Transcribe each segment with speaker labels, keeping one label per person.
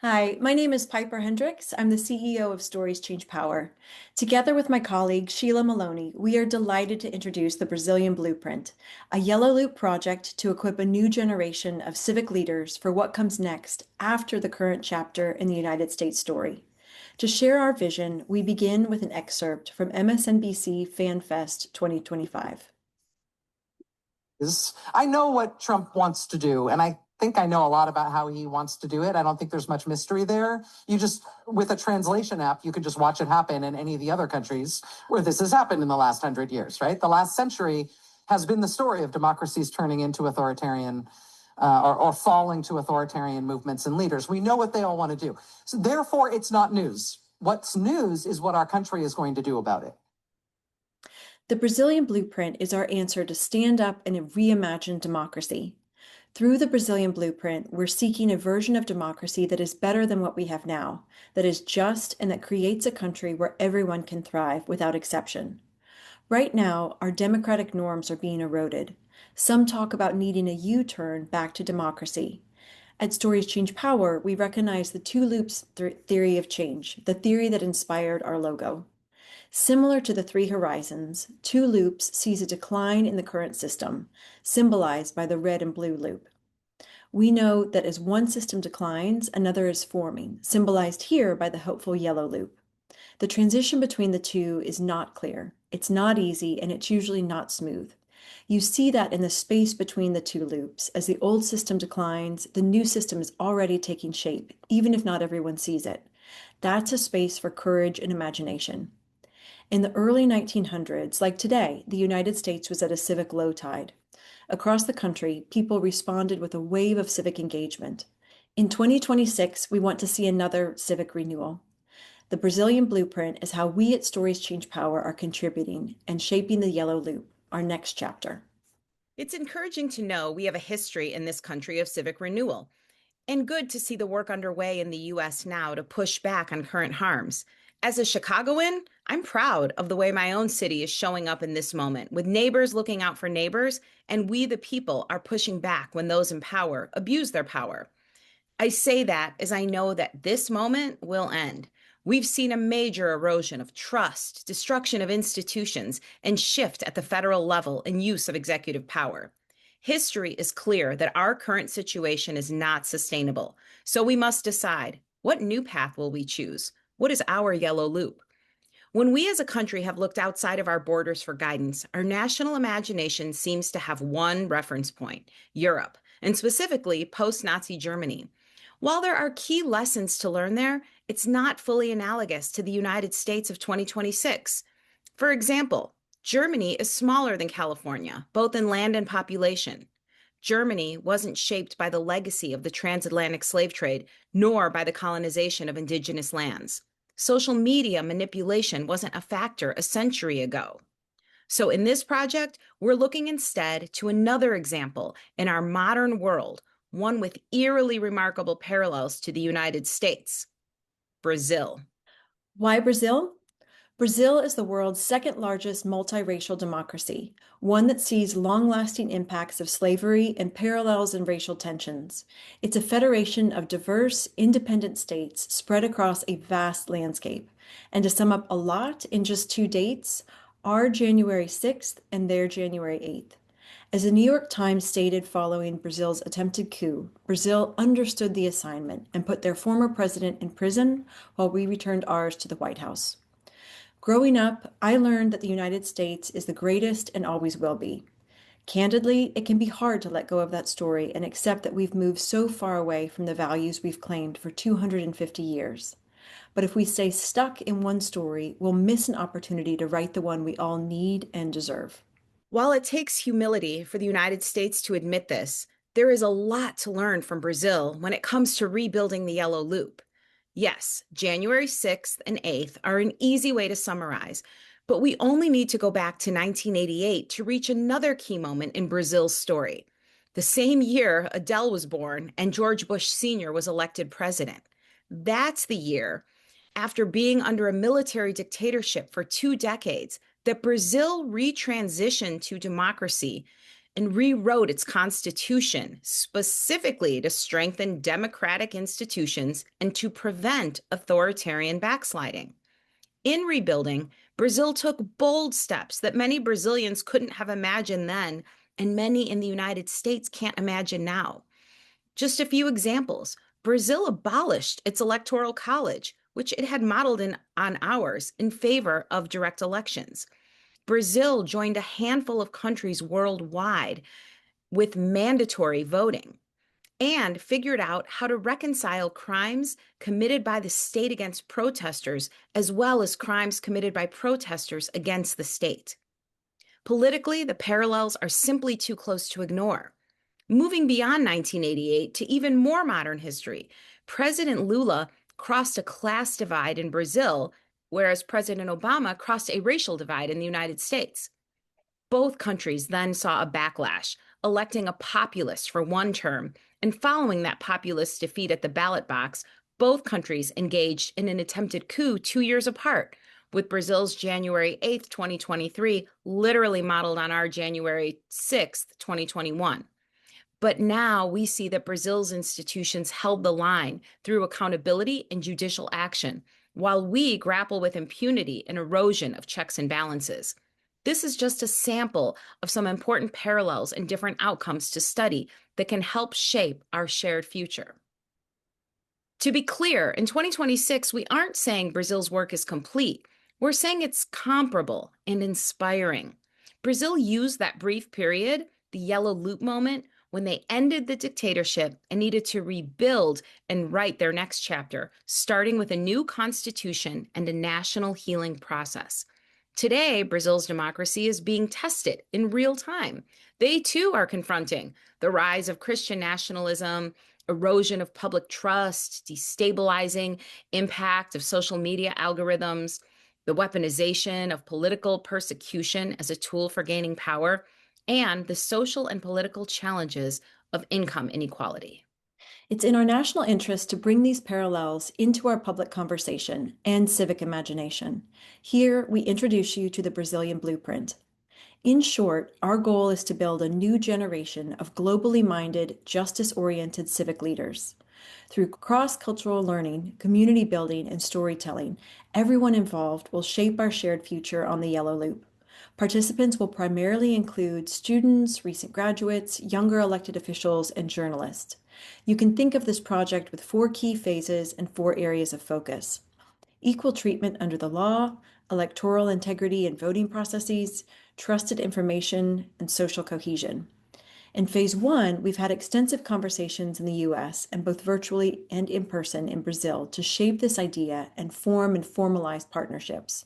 Speaker 1: Hi, my name is Piper Hendricks. I'm the CEO of Stories Change Power. Together with my colleague Sheila Maloney, we are delighted to introduce the Brazilian Blueprint, a Yellow Loop project to equip a new generation of civic leaders for what comes next after the current chapter in the United States story. To share our vision, we begin with an excerpt from MSNBC FanFest 2025.
Speaker 2: I know what Trump wants to do, and I think I know a lot about how he wants to do it. I don't think there's much mystery there. With a translation app, you can just watch it happen in any of the other countries where this has happened in the last 100 years, right? The last century has been the story of democracies turning into authoritarian or falling to authoritarian movements and leaders. We know what they all want to do. So therefore, it's not news. What's news is what our country is going to do about it.
Speaker 1: The Brazilian Blueprint is our answer to stand up and reimagine democracy. Through the Brazilian Blueprint, we're seeking a version of democracy that is better than what we have now, that is just, and that creates a country where everyone can thrive without exception. Right now, our democratic norms are being eroded. Some talk about needing a U-turn back to democracy. At Stories Change Power, we recognize the two loops theory of change, the theory that inspired our logo. Similar to the three horizons, two loops sees a decline in the current system, symbolized by the red and blue loop. We know that as one system declines, another is forming, symbolized here by the hopeful yellow loop. The transition between the two is not clear. It's not easy, and it's usually not smooth. You see that in the space between the two loops. As the old system declines, the new system is already taking shape, even if not everyone sees it. That's a space for courage and imagination. In the early 1900s, like today, the United States was at a civic low tide. Across the country, people responded with a wave of civic engagement. In 2026, we want to see another civic renewal. The Brazilian Blueprint is how we at Stories Change Power are contributing and shaping the yellow loop, our next chapter.
Speaker 3: It's encouraging to know we have a history in this country of civic renewal, and good to see the work underway in the US now to push back on current harms. As a Chicagoan, I'm proud of the way my own city is showing up in this moment, with neighbors looking out for neighbors, and we, the people, are pushing back when those in power abuse their power. I say that as I know that this moment will end. We've seen a major erosion of trust, destruction of institutions, and shift at the federal level in use of executive power. History is clear that our current situation is not sustainable. So we must decide, what new path will we choose? What is our yellow loop? When we as a country have looked outside of our borders for guidance, our national imagination seems to have one reference point: Europe, and specifically post-Nazi Germany. While there are key lessons to learn there, it's not fully analogous to the United States of 2026. For example, Germany is smaller than California, both in land and population. Germany wasn't shaped by the legacy of the transatlantic slave trade, nor by the colonization of indigenous lands. Social media manipulation wasn't a factor a century ago. So in this project, we're looking instead to another example in our modern world, one with eerily remarkable parallels to the United States: Brazil.
Speaker 1: Why Brazil? Brazil is the world's second largest multiracial democracy, one that sees long-lasting impacts of slavery and parallels in racial tensions. It's a federation of diverse, independent states spread across a vast landscape. And to sum up a lot in just two dates, our January 6th and their January 8th. As the New York Times stated following Brazil's attempted coup, Brazil understood the assignment and put their former president in prison while we returned ours to the White House. Growing up, I learned that the United States is the greatest and always will be. Candidly, it can be hard to let go of that story and accept that we've moved so far away from the values we've claimed for 250 years. But if we stay stuck in one story, we'll miss an opportunity to write the one we all need and deserve.
Speaker 3: While it takes humility for the United States to admit this, there is a lot to learn from Brazil when it comes to rebuilding the yellow loop. Yes, January 6th and 8th are an easy way to summarize, but we only need to go back to 1988 to reach another key moment in Brazil's story. The same year Adele was born and George Bush Sr. was elected president. That's the year, after being under a military dictatorship for 2 decades, that Brazil retransitioned to democracy and rewrote its constitution specifically to strengthen democratic institutions and to prevent authoritarian backsliding. In rebuilding, Brazil took bold steps that many Brazilians couldn't have imagined then, and many in the United States can't imagine now. Just a few examples. Brazil abolished its electoral college, which it had modeled on ours, in favor of direct elections. Brazil joined a handful of countries worldwide with mandatory voting and figured out how to reconcile crimes committed by the state against protesters as well as crimes committed by protesters against the state. Politically, the parallels are simply too close to ignore. Moving beyond 1988 to even more modern history, President Lula crossed a class divide in Brazil, whereas President Obama crossed a racial divide in the United States. Both countries then saw a backlash, electing a populist for one term, and following that populist defeat at the ballot box, both countries engaged in an attempted coup 2 years apart, with Brazil's January 8th, 2023, literally modeled on our January 6th, 2021. But now we see that Brazil's institutions held the line through accountability and judicial action, while we grapple with impunity and erosion of checks and balances. This is just a sample of some important parallels and different outcomes to study that can help shape our shared future. To be clear, in 2026, we aren't saying Brazil's work is complete. We're saying it's comparable and inspiring. Brazil used that brief period, the yellow loop moment, when they ended the dictatorship and needed to rebuild and write their next chapter, starting with a new constitution and a national healing process. Today, Brazil's democracy is being tested in real time. They too are confronting the rise of Christian nationalism, erosion of public trust, destabilizing impact of social media algorithms, the weaponization of political persecution as a tool for gaining power, and the social and political challenges of income inequality.
Speaker 1: It's in our national interest to bring these parallels into our public conversation and civic imagination. Here, we introduce you to the Brazilian blueprint. In short, our goal is to build a new generation of globally minded, justice-oriented civic leaders. Through cross-cultural learning, community building, and storytelling, everyone involved will shape our shared future on the Yellow Loop. Participants will primarily include students, recent graduates, younger elected officials, and journalists. You can think of this project with 4 key phases and 4 areas of focus: equal treatment under the law, electoral integrity and voting processes, trusted information, and social cohesion. In phase 1, we've had extensive conversations in the US and both virtually and in person in Brazil to shape this idea and form and formalize partnerships.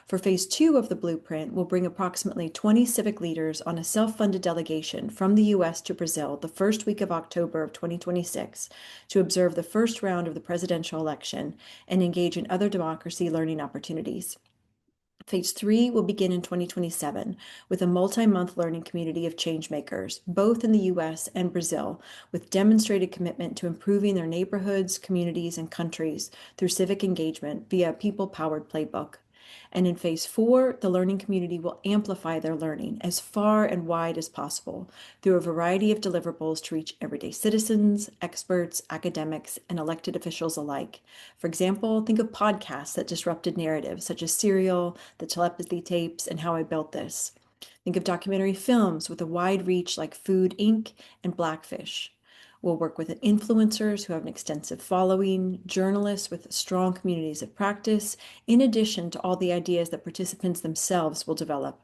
Speaker 1: For phase 2 of the blueprint, we'll bring approximately 20 civic leaders on a self-funded delegation from the US to Brazil the first week of October of 2026 to observe the first round of the presidential election and engage in other democracy learning opportunities. Phase 3 will begin in 2027 with a multi-month learning community of changemakers, both in the US and Brazil, with demonstrated commitment to improving their neighborhoods, communities, and countries through civic engagement via a people-powered playbook. And in phase 4, the learning community will amplify their learning as far and wide as possible through a variety of deliverables to reach everyday citizens, experts, academics, and elected officials alike. For example, think of podcasts that disrupted narratives such as Serial, the telepathy tapes, and How I Built This. Think of documentary films with a wide reach like Food Inc. and Blackfish. We'll work with influencers who have an extensive following, journalists with strong communities of practice, in addition to all the ideas that participants themselves will develop.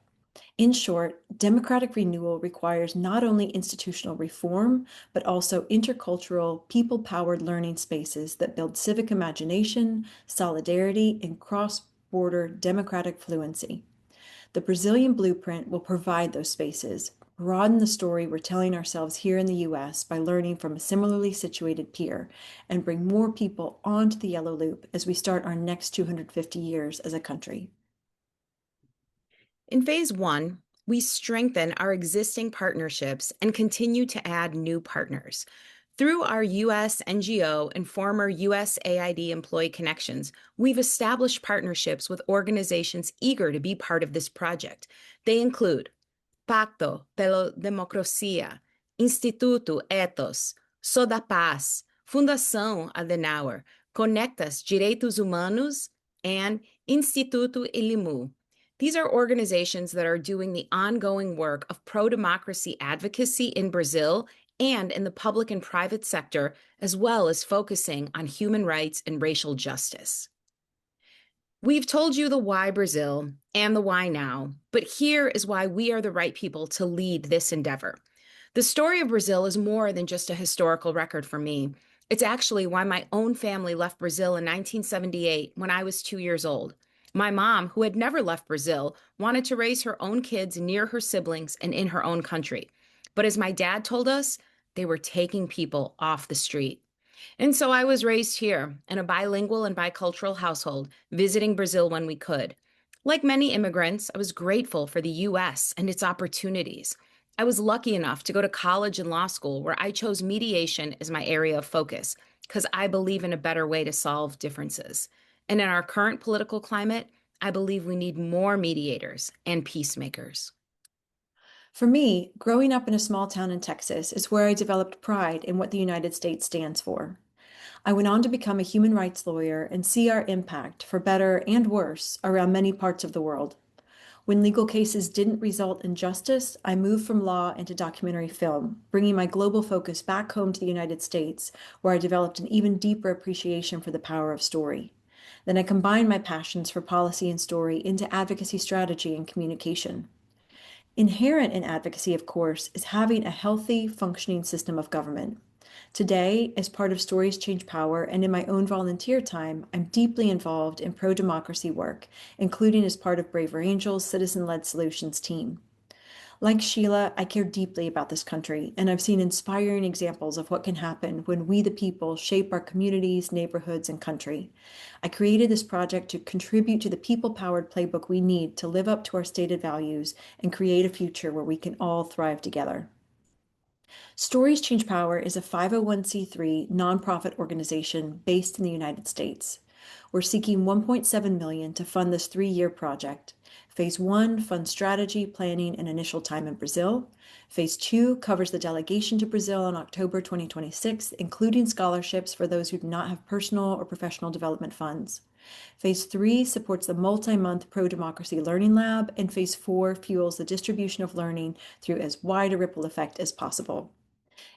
Speaker 1: In short, democratic renewal requires not only institutional reform, but also intercultural, people-powered learning spaces that build civic imagination, solidarity, and cross-border democratic fluency. The Brazilian blueprint will provide those spaces, broaden the story we're telling ourselves here in the US by learning from a similarly situated peer, and bring more people onto the Yellow Loop as we start our next 250 years as a country.
Speaker 3: In phase 1, we strengthen our existing partnerships and continue to add new partners. Through our US NGO and former USAID employee connections, we've established partnerships with organizations eager to be part of this project. They include Pacto pela Democracia, Instituto Ethos, Sou da Paz, Fundação Adenauer, Conectas Direitos Humanos, and Instituto Ilimu. These are organizations that are doing the ongoing work of pro-democracy advocacy in Brazil and in the public and private sector, as well as focusing on human rights and racial justice. We've told you the why Brazil and the why now, but here is why we are the right people to lead this endeavor. The story of Brazil is more than just a historical record for me. It's actually why my own family left Brazil in 1978 when I was 2 years old. My mom, who had never left Brazil, wanted to raise her own kids near her siblings and in her own country. But as my dad told us, they were taking people off the street. And so I was raised here in a bilingual and bicultural household, visiting Brazil when we could. Like many immigrants, I was grateful for the US and its opportunities. I was lucky enough to go to college and law school where I chose mediation as my area of focus because I believe in a better way to solve differences. And in our current political climate, I believe we need more mediators and peacemakers.
Speaker 1: For me, growing up in a small town in Texas is where I developed pride in what the United States stands for. I went on to become a human rights lawyer and see our impact, for better and worse, around many parts of the world. When legal cases didn't result in justice, I moved from law into documentary film, bringing my global focus back home to the United States, where I developed an even deeper appreciation for the power of story. Then I combined my passions for policy and story into advocacy strategy and communication. Inherent in advocacy, of course, is having a healthy, functioning system of government. Today, as part of Stories Change Power and in my own volunteer time, I'm deeply involved in pro-democracy work, including as part of Braver Angels' Citizen-Led Solutions team. Like Sheila, I care deeply about this country, and I've seen inspiring examples of what can happen when we, the people, shape our communities, neighborhoods, and country. I created this project to contribute to the people-powered playbook we need to live up to our stated values and create a future where we can all thrive together. Stories Change Power is a 501c3 nonprofit organization based in the United States. We're seeking $1.7 million to fund this 3-year project. Phase 1 funds strategy, planning, and initial time in Brazil. Phase 2 covers the delegation to Brazil in October 2026, including scholarships for those who do not have personal or professional development funds. Phase 3 supports the multi-month pro-democracy learning lab, and Phase 4 fuels the distribution of learning through as wide a ripple effect as possible.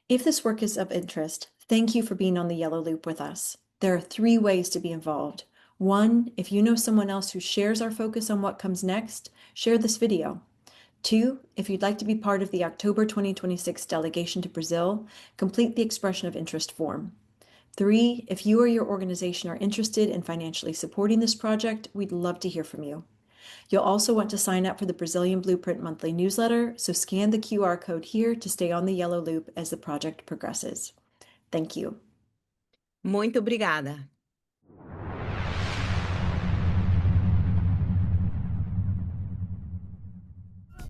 Speaker 1: If this work is of interest, thank you for being on the Yellow Loop with us. There are 3 ways to be involved. 1, if you know someone else who shares our focus on what comes next, share this video. 2, if you'd like to be part of the October 2026 delegation to Brazil, complete the expression of interest form. 3, if you or your organization are interested in financially supporting this project, we'd love to hear from you. You'll also want to sign up for the Brazilian Blueprint monthly newsletter, so scan the QR code here to stay on the Yellow Loop as the project progresses. Thank you.
Speaker 3: Muito obrigada.